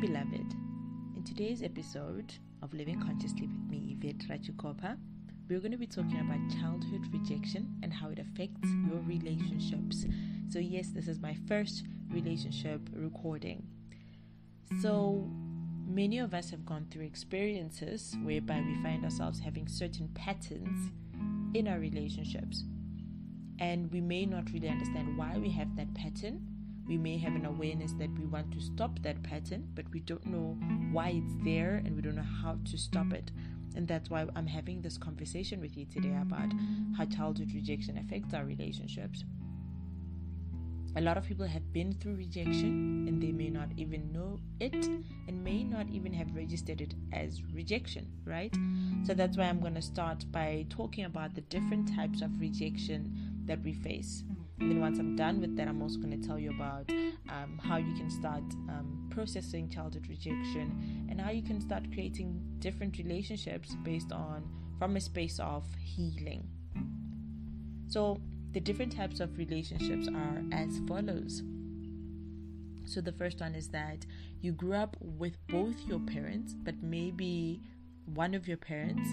beloved, in today's episode of Living Consciously with me, Yvette Ratshikhopha, we're going to be talking about childhood rejection and how it affects your relationships. So yes, this is my first relationship recording. So many of us have gone through experiences whereby we find ourselves having certain patterns in our relationships. And we may not really understand why we have that pattern. We may have an awareness that we want to stop that pattern, but we don't know why it's there and we don't know how to stop it. And that's why I'm having this conversation with you today about how childhood rejection affects our relationships. A lot of people have been through rejection and they may not even know it and may not even have registered it as rejection, right? So that's why I'm going to start by talking about the different types of rejection that we face. And then once I'm done with that, I'm also going to tell you about how you can start processing childhood rejection and how you can start creating different relationships from a space of healing. So the different types of relationships are as follows. So the first one is that you grew up with both your parents, but maybe one of your parents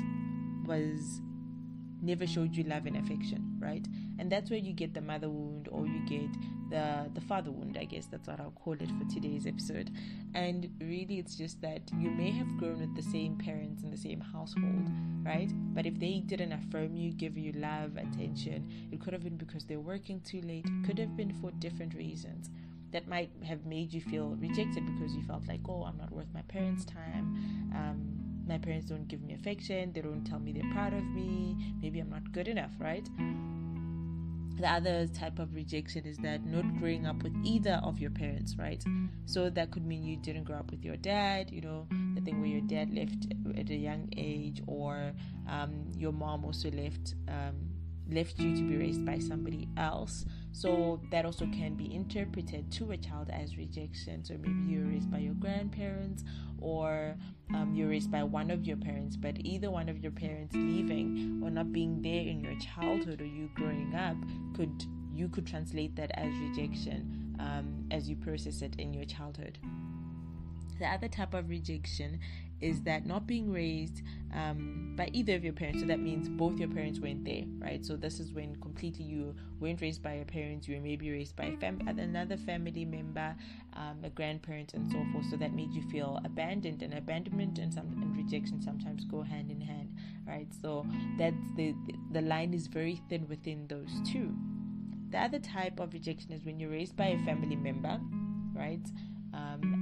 never showed you love and affection, right? And that's where you get the mother wound, or you get the father wound, I guess that's what I'll call it for today's episode. And really it's just that you may have grown with the same parents in the same household, right? But if they didn't affirm you, give you love, attention, it could have been because they're working too late. It could have been for different reasons that might have made you feel rejected because you felt like, oh, I'm not worth my parents' time. My parents don't give me affection. They don't tell me they're proud of me. Maybe I'm not good enough, right? The other type of rejection is that not growing up with either of your parents, right? So that could mean you didn't grow up with your dad, the thing where your dad left at a young age, or your mom also left you to be raised by somebody else. So that also can be interpreted to a child as rejection. So maybe you're raised by your grandparents, or you're raised by one of your parents, but either one of your parents leaving or not being there in your childhood or you growing up, you could translate that as rejection as you process it in your childhood. The other type of rejection is that not being raised by either of your parents. So that means both your parents weren't there, right? So this is when completely you weren't raised by your parents. You were maybe raised by another family member, a grandparent, and so forth. So that made you feel abandoned, and abandonment and rejection sometimes go hand in hand, right? So that's the line is very thin within those two. The other type of rejection is when you're raised by a family member, right?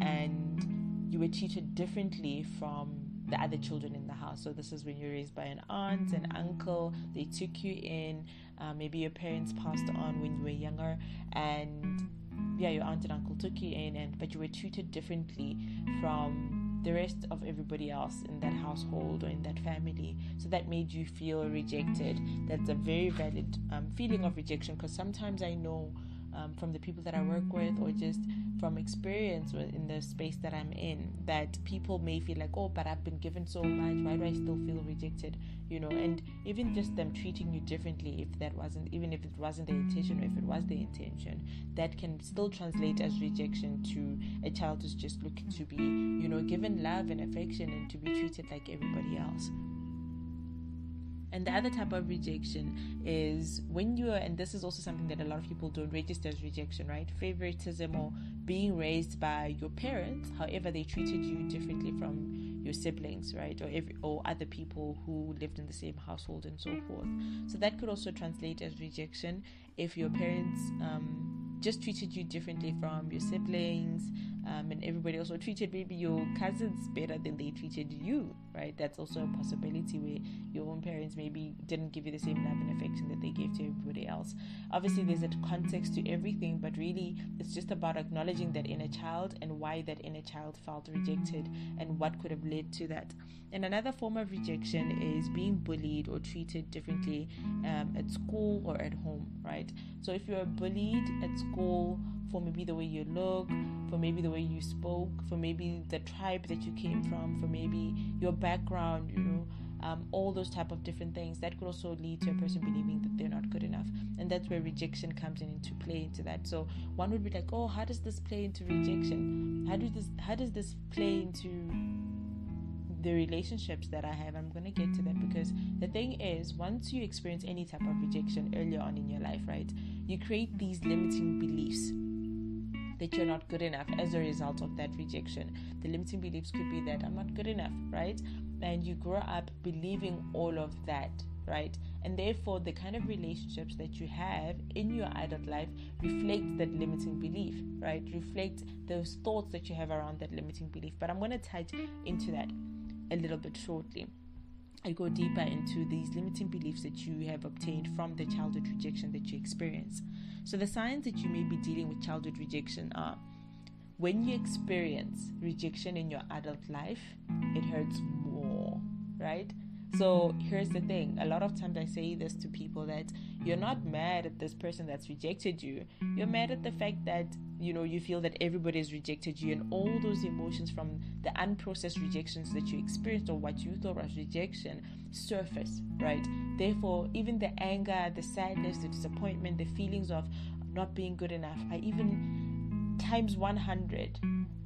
And you were treated differently from the other children in the house. So this is when you're raised by an aunt, an uncle, they took you in, maybe your parents passed on when you were younger, and your aunt and uncle took you in, but you were treated differently from the rest of everybody else in that household or in that family. So that made you feel rejected. That's a very valid feeling of rejection, because sometimes I know from the people that I work with, or just from experience in the space that I'm in, that people may feel like, oh, but I've been given so much, why do I still feel rejected? And even just them treating you differently, even if it wasn't the intention, or if it was the intention, that can still translate as rejection to a child who's just looking to be, given love and affection and to be treated like everybody else. And the other type of rejection is when and this is also something that a lot of people don't register as rejection, right? Favoritism, or being raised by your parents, however they treated you differently from your siblings, right? Or other people who lived in the same household and so forth. So that could also translate as rejection if your parents just treated you differently from your siblings, and everybody also treated maybe your cousins better than they treated you, right? That's also a possibility, where your own parents maybe didn't give you the same love and affection that they gave to everybody else. Obviously there's a context to everything, but really it's just about acknowledging that inner child and why that inner child felt rejected and what could have led to that. And another form of rejection is being bullied or treated differently at school or at home, right? So if you're bullied at school for maybe the way you look, for maybe the way you spoke, for maybe the tribe that you came from, for maybe your background, all those type of different things that could also lead to a person believing that they're not good enough. And that's where rejection comes into play into that. So one would be like, oh, how does this play into rejection? How does this play into the relationships that I have? I'm going to get to that, because the thing is, once you experience any type of rejection earlier on in your life, right, you create these limiting beliefs that you're not good enough as a result of that rejection. The limiting beliefs could be that I'm not good enough, right? And you grow up believing all of that, right? And therefore, the kind of relationships that you have in your adult life reflect that limiting belief, right? Reflect those thoughts that you have around that limiting belief. But I'm going to touch into that a little bit shortly. I go deeper into these limiting beliefs that you have obtained from the childhood rejection that you experience. So the signs that you may be dealing with childhood rejection are: when you experience rejection in your adult life, it hurts more, right? So here's the thing. A lot of times I say this to people, that you're not mad at this person that's rejected you. You're mad at the fact that, you feel that everybody has rejected you, and all those emotions from the unprocessed rejections that you experienced, or what you thought was rejection, surface, right? Therefore, even the anger, the sadness, the disappointment, the feelings of not being good enough are even times 100,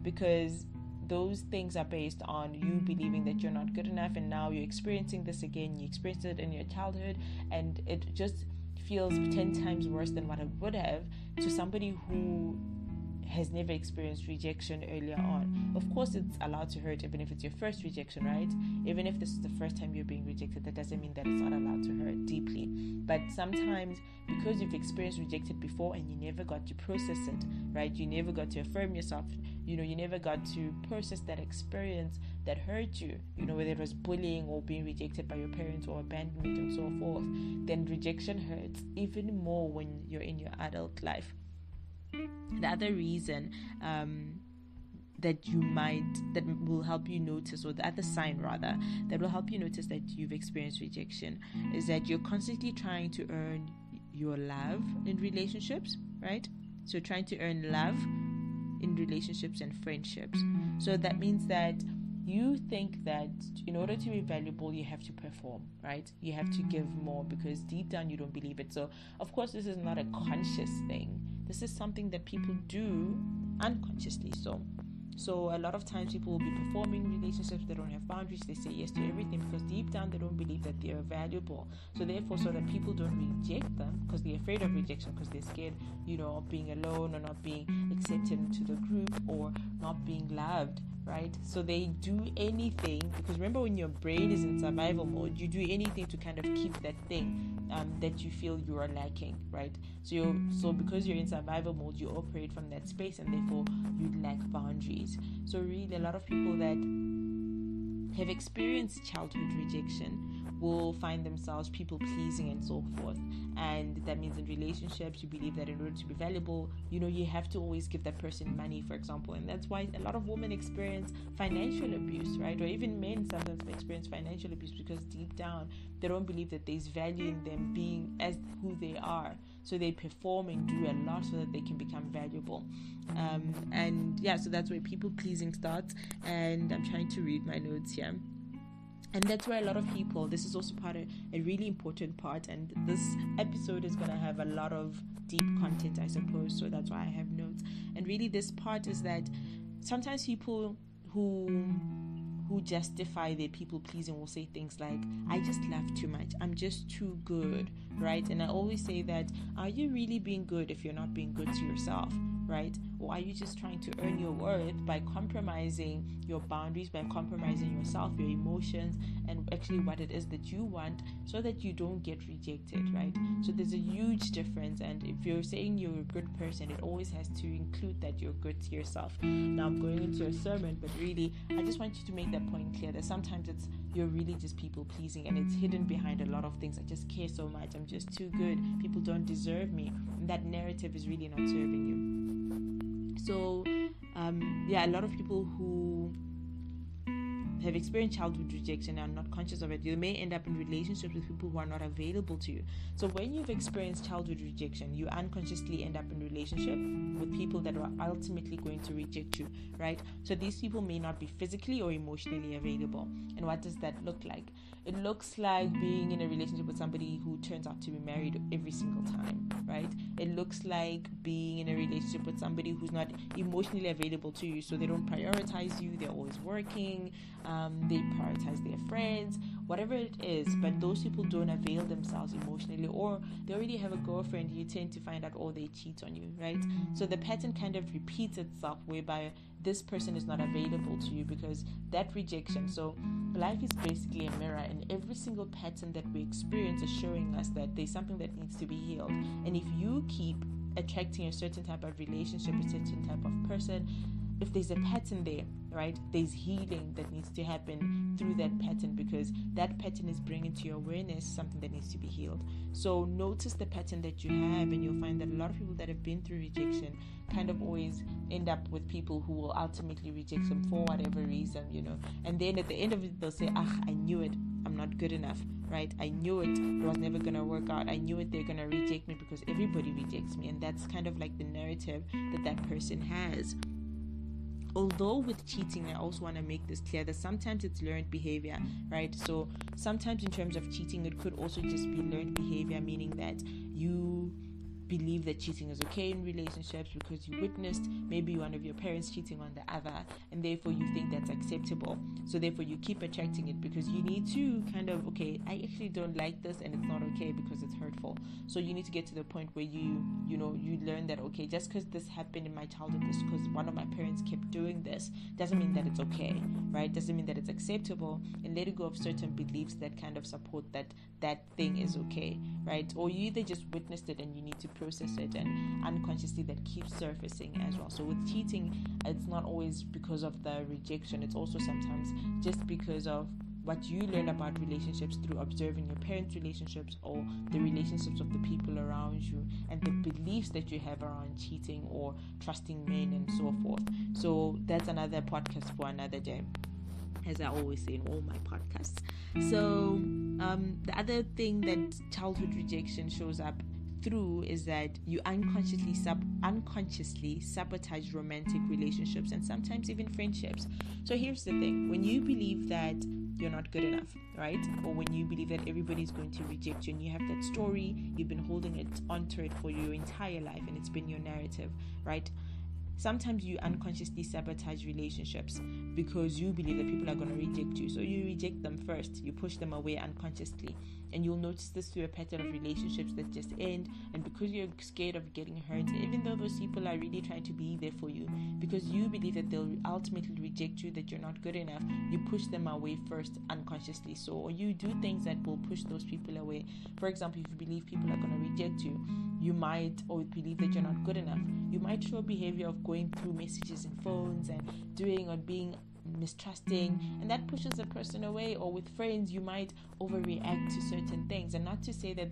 because those things are based on you believing that you're not good enough, and now you're experiencing this again. You experienced it in your childhood, and it just feels 10 times worse than what it would have to somebody who has never experienced rejection earlier on. Of course, it's allowed to hurt even if it's your first rejection, right? Even if this is the first time you're being rejected, that doesn't mean that it's not allowed to hurt deeply. But sometimes, because you've experienced rejected before and you never got to process it, right? You never got to affirm yourself. You never got to process that experience that hurt you, whether it was bullying or being rejected by your parents or abandonment and so forth, then rejection hurts even more when you're in your adult life. The other reason that will help you notice, or the other sign rather, that will help you notice that you've experienced rejection, is that you're constantly trying to earn your love in relationships, right? So trying to earn love in relationships and friendships. So that means that you think that in order to be valuable, you have to perform, right? You have to give more, because deep down you don't believe it. So of course, this is not a conscious thing. This is something that people do unconsciously. So a lot of times people will be performing relationships. They don't have boundaries. They say yes to everything because deep down they don't believe that they are valuable. So therefore, so that people don't reject them because they're afraid of rejection, because they're scared, of being alone, or not being accepted into the group, or not being loved, right? So they do anything, because remember, when your brain is in survival mode, you do anything to kind of keep that thing that you feel you are lacking, right? So because you're in survival mode, you operate from that space, and therefore you lack boundaries. So really, a lot of people that have experienced childhood rejection will find themselves people pleasing and so forth. And that means in relationships, you believe that in order to be valuable, you have to always give that person money, for example. And that's why a lot of women experience financial abuse, right? Or even men sometimes experience financial abuse, because deep down they don't believe that there's value in them being as who they are. So they perform and do a lot so that they can become valuable. So that's where people pleasing starts. And I'm trying to read my notes here. And that's where a lot of people, this is also part of a really important part, and this episode is going to have a lot of deep content, I suppose, so that's why I have notes. And really, this part is that sometimes people who justify their people pleasing will say things like, I just laugh too much, I'm just too good, right? And I always say that, are you really being good if you're not being good to yourself, right? Or are you just trying to earn your worth by compromising your boundaries, by compromising yourself, your emotions, and actually what it is that you want, so that you don't get rejected, right? So there's a huge difference. And if you're saying you're a good person, it always has to include that you're good to yourself. Now I'm going into a sermon, but really I just want you to make that point clear, that sometimes you're really just people pleasing, and it's hidden behind a lot of things. I just care so much, I'm just too good, people don't deserve me, and that narrative is really not serving you. So a lot of people who have experienced childhood rejection and are not conscious of it, you may end up in relationships with people who are not available to you. So when you've experienced childhood rejection, you unconsciously end up in relationship with people that are ultimately going to reject you, right? So these people may not be physically or emotionally available. And what does that look like? It looks like being in a relationship with somebody who turns out to be married every single time, right? It looks like being in a relationship with somebody who's not emotionally available to you, so they don't prioritize you, they're always working, they prioritize their friends, whatever it is, but those people don't avail themselves emotionally, or they already have a girlfriend. You tend to find out, oh, they cheat on you, right? So the pattern kind of repeats itself, whereby this person is not available to you because that rejection. So life is basically a mirror, and every single pattern that we experience is showing us that there's something that needs to be healed. And if you keep attracting a certain type of relationship, a certain type of person, if there's a pattern there, right, there's healing that needs to happen through that pattern, because that pattern is bringing to your awareness something that needs to be healed. So notice the pattern that you have, and you'll find that a lot of people that have been through rejection kind of always end up with people who will ultimately reject them for whatever reason, and then at the end of it, they'll say, I knew it, I'm not good enough, right? I knew it was never going to work out. I knew it, they're going to reject me because everybody rejects me. And that's kind of like the narrative that person has. Although with cheating, I also want to make this clear that sometimes it's learned behavior, right? So sometimes in terms of cheating, it could also just be learned behavior, meaning that you believe that cheating is okay in relationships because you witnessed maybe one of your parents cheating on the other, and therefore you think that's acceptable. So therefore you keep attracting it because you need to kind of, okay, I actually don't like this and it's not okay because it's hurtful. So you need to get to the point where you learn that, okay, just because this happened in my childhood, just because one of my parents kept doing this, doesn't mean that it's okay, right? Doesn't mean that it's acceptable, and let go of certain beliefs that kind of support that thing is okay, right? Or you either just witnessed it and you need to process it, and unconsciously that keeps surfacing as well. So with cheating, it's not always because of the rejection, it's also sometimes just because of what you learn about relationships through observing your parents' relationships or the relationships of the people around you, and the beliefs that you have around cheating or trusting men and so forth. So that's another podcast for another day, as I always say in all my podcasts. So the other thing that childhood rejection shows up through is that you unconsciously sabotage romantic relationships and sometimes even friendships. So here's the thing: when you believe that you're not good enough, right? Or when you believe that everybody's going to reject you, and you have that story, you've been holding it onto it for your entire life, and it's been your narrative, right? Sometimes you unconsciously sabotage relationships because you believe that people are going to reject you. So you reject them first. You push them away unconsciously. And you'll notice this through a pattern of relationships that just end. And because you're scared of getting hurt, even though those people are really trying to be there for you, because you believe that they'll ultimately reject you, that you're not good enough, you push them away first unconsciously. So, or you do things that will push those people away. For example, if you believe people are going to reject you, you might, or believe that you're not good enough, you might show behavior of going through messages and phones and doing or being mistrusting, and that pushes a person away. Or with friends, you might overreact to certain things. And not to say that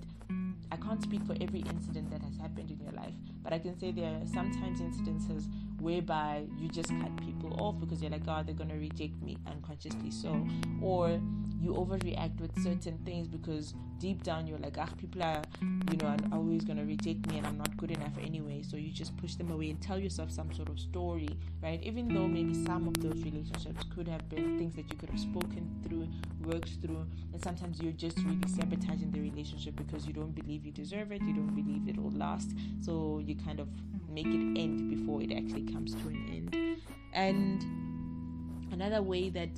I can't speak for every incident that has happened in your life, but I can say there are sometimes incidences whereby you just cut people off because you're like, oh, they're going to reject me, unconsciously so. Or you overreact with certain things because deep down you're like, people are always going to reject me and I'm not good enough anyway. So you just push them away and tell yourself some sort of story, right? Even though maybe some of those relationships could have been things that you could have spoken through, worked through, and sometimes you're just really sabotaging the relationship because you don't believe you deserve it, you don't believe it will last, so you kind of make it end before it actually comes to an end. And another way that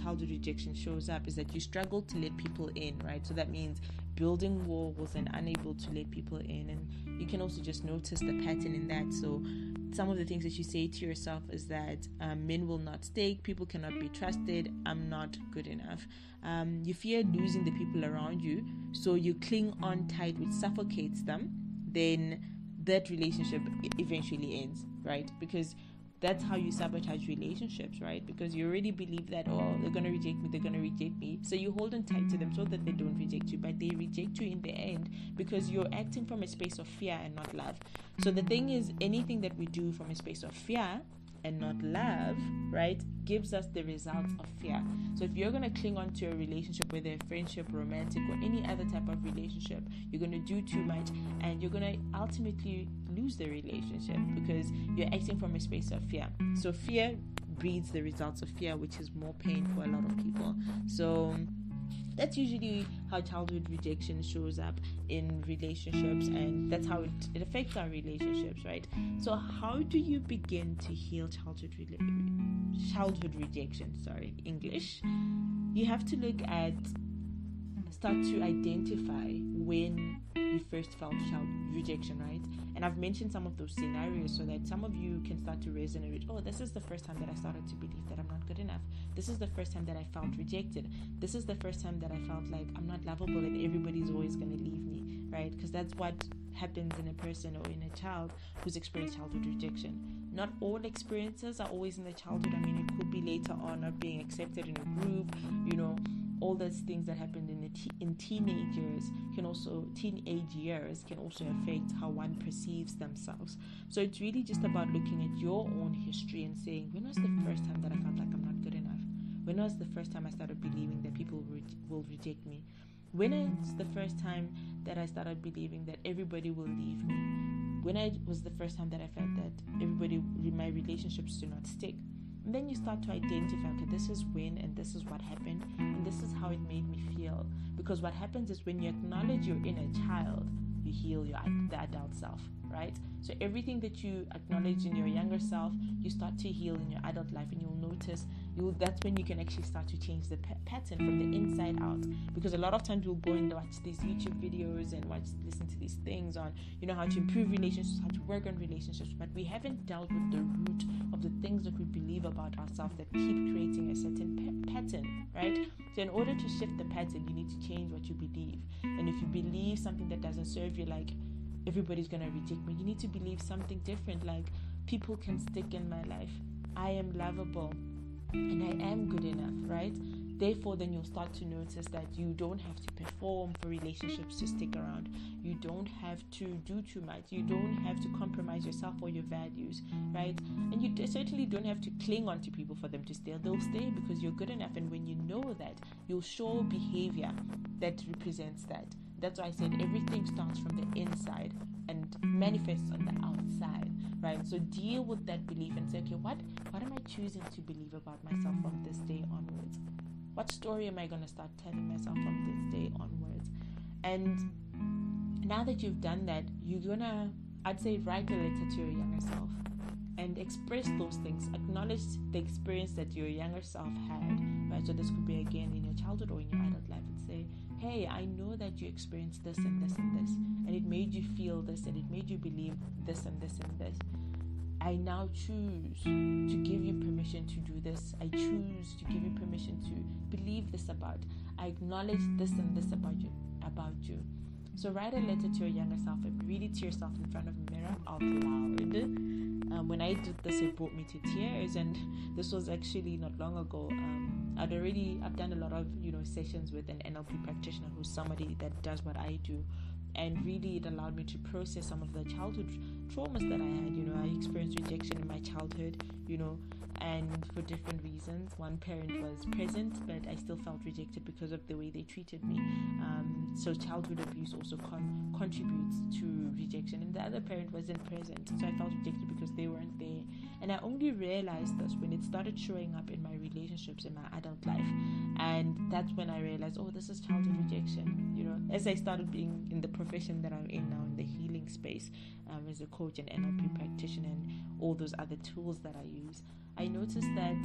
childhood rejection shows up is that you struggle to let people in, right? So that means building walls and unable to let people in. And you can also just notice the pattern in that. So some of the things that you say to yourself is that men will not stay, people cannot be trusted, I'm not good enough. You fear losing the people around you, so you cling on tight, which suffocates them. Then that relationship eventually ends, right? Because that's how you sabotage relationships, right? Because you already believe that, oh, they're going to reject me. So you hold on tight to them so that they don't reject you, but they reject you in the end because you're acting from a space of fear and not love. So the thing is, anything that we do from a space of fear and not love, right, gives us the results of fear. So if you're going to cling on to a relationship, whether a friendship, romantic, or any other type of relationship, you're going to do too much, and you're going to ultimately lose the relationship because you're acting from a space of fear. So fear breeds the results of fear, which is more pain for a lot of people. So that's usually how childhood rejection shows up in relationships, and that's how it affects our relationships, right? So how do you begin to heal childhood rejection? English. You have to start to identify when you first felt child rejection, right? And I've mentioned some of those scenarios so that some of you can start to resonate with, oh, this is the first time that I started to believe that I'm not good enough. This is the first time that I felt rejected. This is the first time that I felt like I'm not lovable and everybody's always going to leave me, right? Because that's what happens in a person or in a child who's experienced childhood rejection. Not all experiences are always in the childhood. I mean, it could be later on, not being accepted in a group, all those things that happened in teenage years can also affect how one perceives themselves. So it's really just about looking at your own history and saying, when was the first time that I felt like I'm not good enough? When was the first time I started believing that people will reject me? When is the first time that I started believing that everybody will leave me? When was the first time that I felt that my relationships do not stick? And then you start to identify, okay, this is when, and this is what happened, and this is how it made me feel. Because what happens is when you acknowledge your inner child, you heal the adult self, right? So everything that you acknowledge in your younger self, you start to heal in your adult life, and you'll notice that's when you can actually start to change the pattern from the inside out. Because a lot of times we'll go and watch these YouTube videos and listen to these things on, how to improve relationships, how to work on relationships, but we haven't dealt with the root of the things that we believe about ourselves that keep creating a certain pattern, right? So in order to shift the pattern, you need to change what you believe. And if you believe something that doesn't serve you, like everybody's gonna reject me, you need to believe something different, like people can stick in my life, I am lovable, and I am good enough, right? Therefore, then you'll start to notice that you don't have to perform for relationships to stick around. You don't have to do too much. You don't have to compromise yourself or your values, right? And you certainly don't have to cling on to people for them to stay. They'll stay because you're good enough. And when you know that, you'll show behavior that represents that. That's why I said everything starts from the inside and manifests on the outside, right? So deal with that belief and say, okay, what am I choosing to believe about myself from this day onwards? What story am I going to start telling myself from this day onwards? And now that you've done that, you're going to, I'd say, write a letter to your younger self and express those things. Acknowledge the experience that your younger self had, right? So this could be, again, in your childhood or in your adult life, and say, hey, I know that you experienced this and this and this, and it made you feel this, and it made you believe this and this and this. I now choose to give you permission to do this. I choose to give you permission to believe this about. I acknowledge this and this about you. So write a letter to your younger self and read it to yourself in front of a mirror out loud. When I did this, it brought me to tears, and this was actually not long ago. I've done a lot of sessions with an NLP practitioner who's somebody that does what I do. And really, it allowed me to process some of the childhood traumas that I had. I experienced rejection in my childhood, and for different reasons. One parent was present, but I still felt rejected because of the way they treated me. So childhood abuse also contributes to rejection. And the other parent wasn't present, so I felt rejected because they weren't there. And I only realized this when it started showing up in my relationships in my adult life. And that's when I realized, oh, this is childhood rejection. As I started being in the profession that I'm in now, in the healing space, as a coach and NLP practitioner and all those other tools that I use, I noticed that,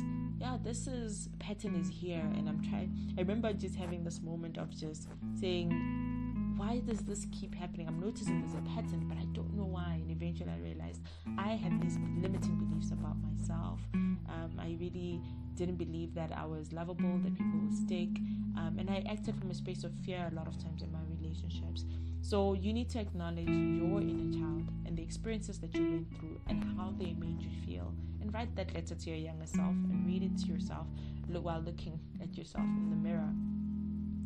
this pattern is here. And I remember just having this moment of just saying, why does this keep happening? I'm noticing there's a pattern, but I don't know why. And eventually I realized I had these limiting beliefs about myself. I really didn't believe that I was lovable, that people would stick. And I acted from a space of fear a lot of times in my relationships. So you need to acknowledge your inner child and the experiences that you went through and how they made you feel. And write that letter to your younger self and read it to yourself while looking at yourself in the mirror.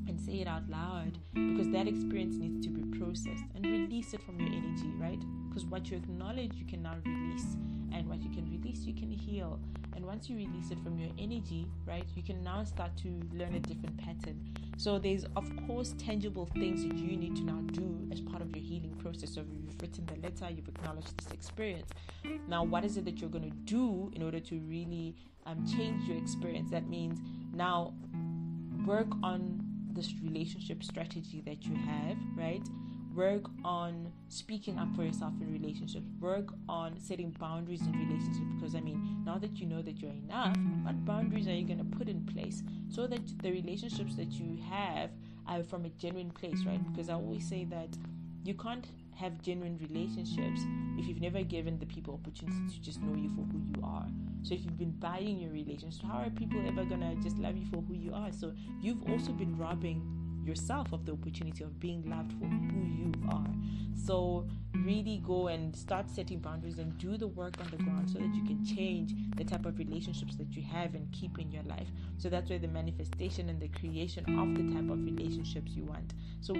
and say it out loud, because that experience needs to be processed, and release it from your energy, right? Because what you acknowledge, you can now release, and what you can release, you can heal. And once you release it from your energy, right, you can now start to learn a different pattern. So there's, of course, tangible things that you need to now do as part of your healing process. So you've written the letter, you've acknowledged this experience. Now, what is it that you're going to do in order to really change your experience? That means now work on this relationship strategy that you have, right? Work on speaking up for yourself in relationships. Work on setting boundaries in relationships, because now that you know that you're enough, what boundaries are you going to put in place so that the relationships that you have are from a genuine place, right? Because I always say that you can't have genuine relationships if you've never given the people opportunity to just know you for who you are. So if you've been buying your relationships, how are people ever gonna just love you for who you are? So you've also been robbing yourself of the opportunity of being loved for who you are. So really go and start setting boundaries and do the work on the ground so that you can change the type of relationships that you have and keep in your life. So that's where the manifestation and the creation of the type of relationships you want. So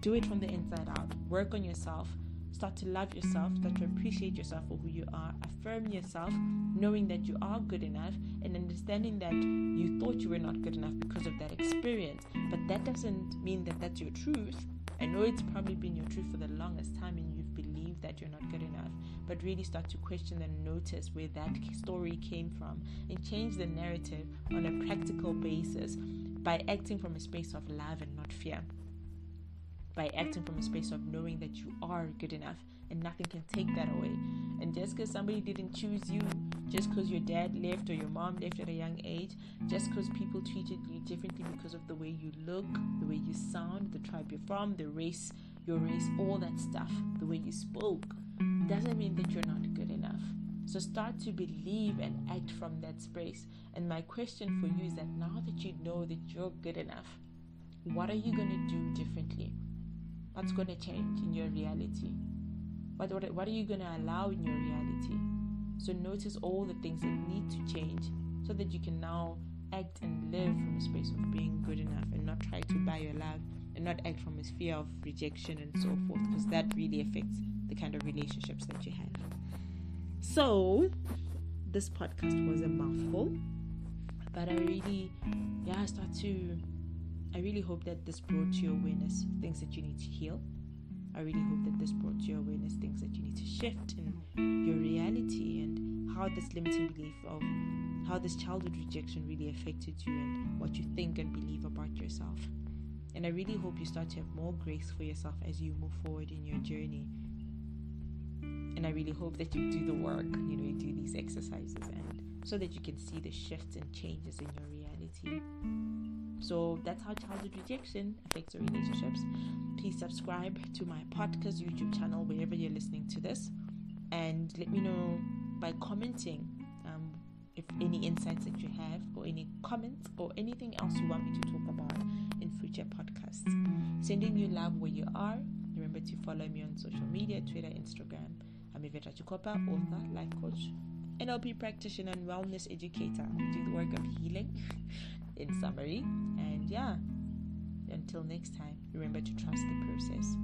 do it from the inside out. Work on yourself. Start to love yourself, start to appreciate yourself for who you are, affirm yourself, knowing that you are good enough, and understanding that you thought you were not good enough because of that experience. But that doesn't mean that that's your truth. I know it's probably been your truth for the longest time and you've believed that you're not good enough, but really start to question and notice where that story came from and change the narrative on a practical basis by acting from a space of love and not fear. By acting from a space of knowing that you are good enough and nothing can take that away. And just because somebody didn't choose you, just because your dad left or your mom left at a young age, just because people treated you differently because of the way you look, the way you sound, the tribe you're from, the race, your race, all that stuff, the way you spoke, doesn't mean that you're not good enough. So start to believe and act from that space. And my question for you is that now that you know that you're good enough, what are you going to do differently? What's going to change in your reality? What are you going to allow in your reality? So notice all the things that need to change so that you can now act and live from a space of being good enough and not try to buy your love and not act from a fear of rejection and so forth, because that really affects the kind of relationships that you have. So this podcast was a mouthful, but I really hope that this brought to your awareness things that you need to heal. I really hope that this brought to your awareness things that you need to shift in your reality, and how this limiting belief of how this childhood rejection really affected you and what you think and believe about yourself. And I really hope you start to have more grace for yourself as you move forward in your journey. And I really hope that you do the work, you do these exercises, and so that you can see the shifts and changes in your reality. So that's how childhood rejection affects your relationships. Please subscribe to my podcast YouTube channel wherever you're listening to this, and let me know by commenting if any insights that you have, or any comments, or anything else you want me to talk about in future podcasts. Sending you love where you are. Remember to follow me on social media, Twitter, Instagram. I'm Yvette Ratshikhopha, author, life coach, NLP practitioner, and wellness educator. I do the work of healing in summary. And until next time, remember to trust the process.